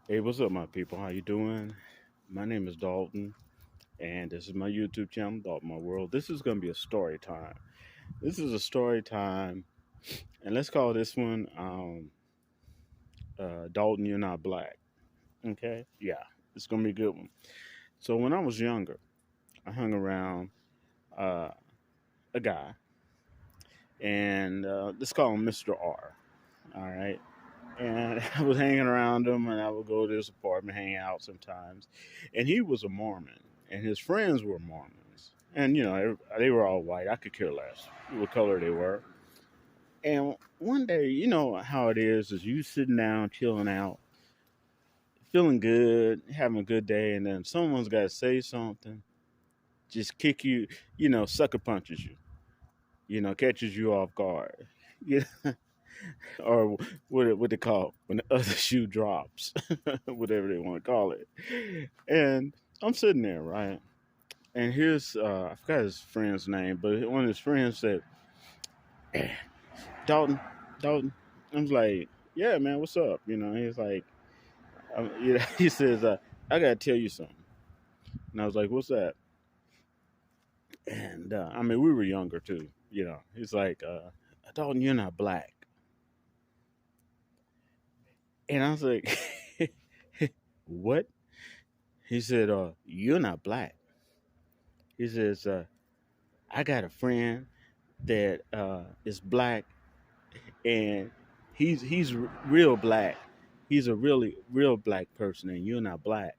Hey, what's up, my people? How you doing? My name is Dalton, and this is my YouTube channel, Dalton My World. This is gonna be a story time. This is a story time, and let's call this one Dalton, You're Not Black. Okay? Yeah, it's gonna be a good one. So when I was younger, I hung around uh, a guy, and let's call him Mr. R. All right. And I was hanging around him, and I would go to his apartment, hang out sometimes. And he was a Mormon, and his friends were Mormons. And they were all white. I could care less what color they were. And one day, you know how it is you sitting down, chilling out, feeling good, having a good day, and then someone's got to say something, just kick you, sucker punches you, catches you off guard. Yeah, or what they call when the other shoe drops, whatever they want to call it. And I'm sitting there, right? And here's I forgot his friend's name, but one of his friends said, "Dalton, Dalton." I was like, "Yeah, man, what's up?" He's like, he says, "I gotta tell you something." And I was like, "What's that?" And I mean, we were younger too. He's like, "Dalton, you're not black." And I was like, "What?" He said, "You're not black." He says, "I got a friend that is black, and he's real black. He's a really real black person, and you're not black."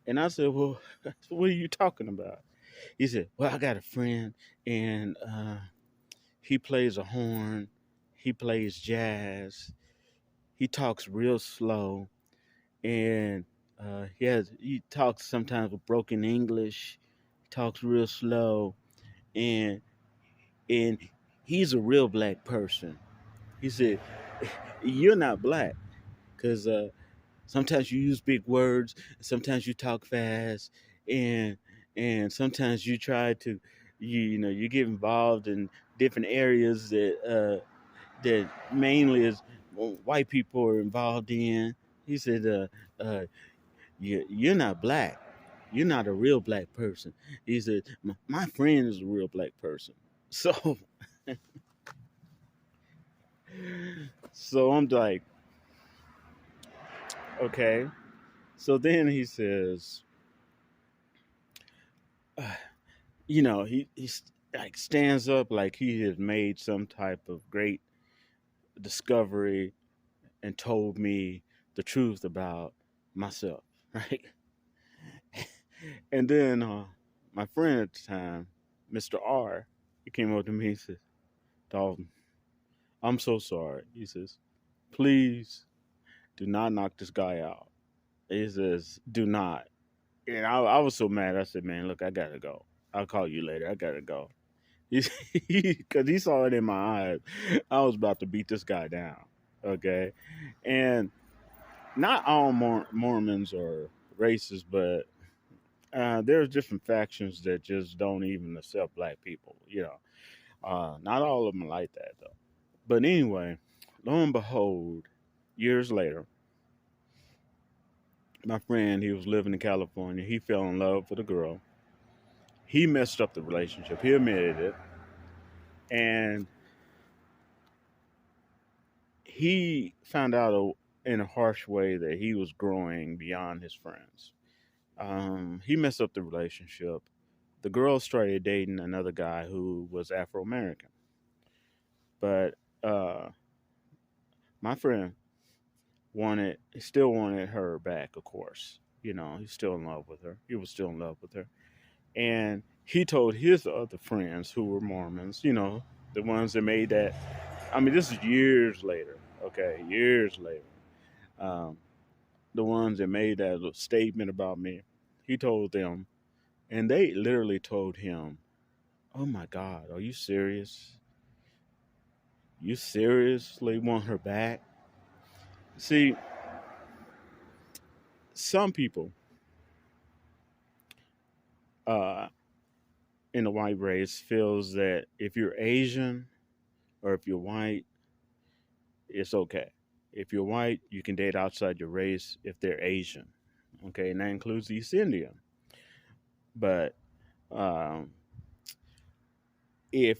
And I said, "Well, what are you talking about?" He said, "Well, I got a friend, and he plays a horn. He plays jazz. He talks real slow, and he talks sometimes with broken English. He talks real slow, and and he's a real black person." He said, "You're not black because sometimes you use big words, sometimes you talk fast, and sometimes you try to you get involved in different areas that mainly is white people are involved in." He said, you're not black. You're not a real black person." He said, My friend is a real black person." So, so I'm like, okay. So then he says, uh, he like stands up like he has made some type of great discovery and told me the truth about myself, right? And then my friend at the time, Mr. R, he came up to me and says, "Dalton, I'm so sorry." He says, "Please do not knock this guy out." He says, "Do not." And I was so mad. I said, "Man, look, I gotta go. I'll call you later. I gotta go." Because he saw it in my eyes. I was about to beat this guy down. Okay. And not all Mormons are racist, but there's different factions that just don't even accept black people. Not all of them are like that, though. But anyway, lo and behold, years later, my friend, he was living in California. He fell in love with a girl. He messed up the relationship. He admitted it. And he found out in a harsh way that he was growing beyond his friends. He messed up the relationship. The girl started dating another guy who was Afro American. But my friend still wanted her back, of course. He's still in love with her. He was still in love with her. And he told his other friends who were Mormons, the ones that made that. I mean, this is years later, okay? Years later. Um, the ones that made that little statement about me, he told them, and they literally told him, "Oh my God, are you serious? You seriously want her back?" See, some people uh, in the white race feels that if you're Asian or if you're white, it's okay. if you're white, you can date outside your race if they're Asian. Okay, and that includes East Indian. But um, if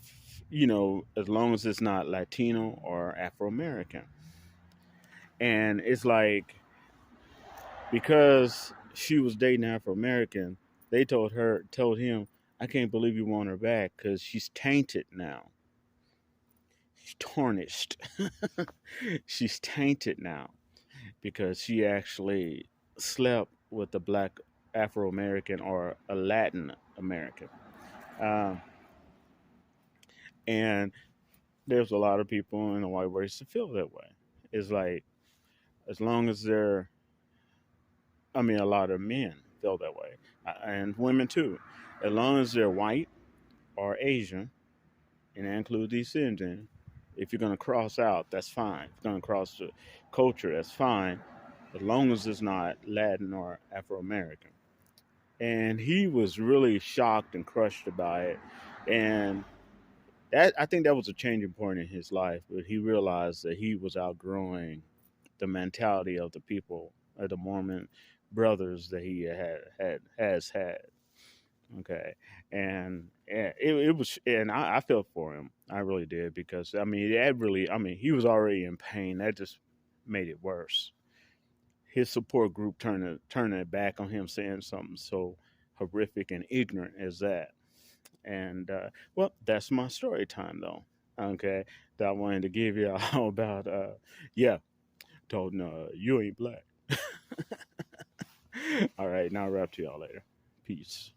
as long as it's not Latino or Afro American, and it's like because she was dating Afro American, they told him, I can't believe you want her back because she's tainted now. She's tarnished. She's tainted now because she actually slept with a black Afro American or a Latin American. Um, and there's a lot of people in the white race that feel that way. It's like, as long as they're, I mean, a lot of men feel that way, and women too. As long as they're white or Asian, and that includes East Indian, if you're going to cross out, that's fine. If you're going to cross the culture, that's fine, as long as it's not Latin or Afro American. And he was really shocked and crushed by it. And I think that was a changing point in his life. But he realized that he was outgrowing the mentality of the people, of the Mormon brothers that he has had. Okay, and it was, and I felt for him. I really did because I mean that really, I mean he was already in pain. That just made it worse. His support group turning it back on him, saying something so horrific and ignorant as that. And well, that's my story time though. Okay, that I wanted to give you all about. Yeah, told you ain't black. All right, now I'll wrap to y'all later. Peace.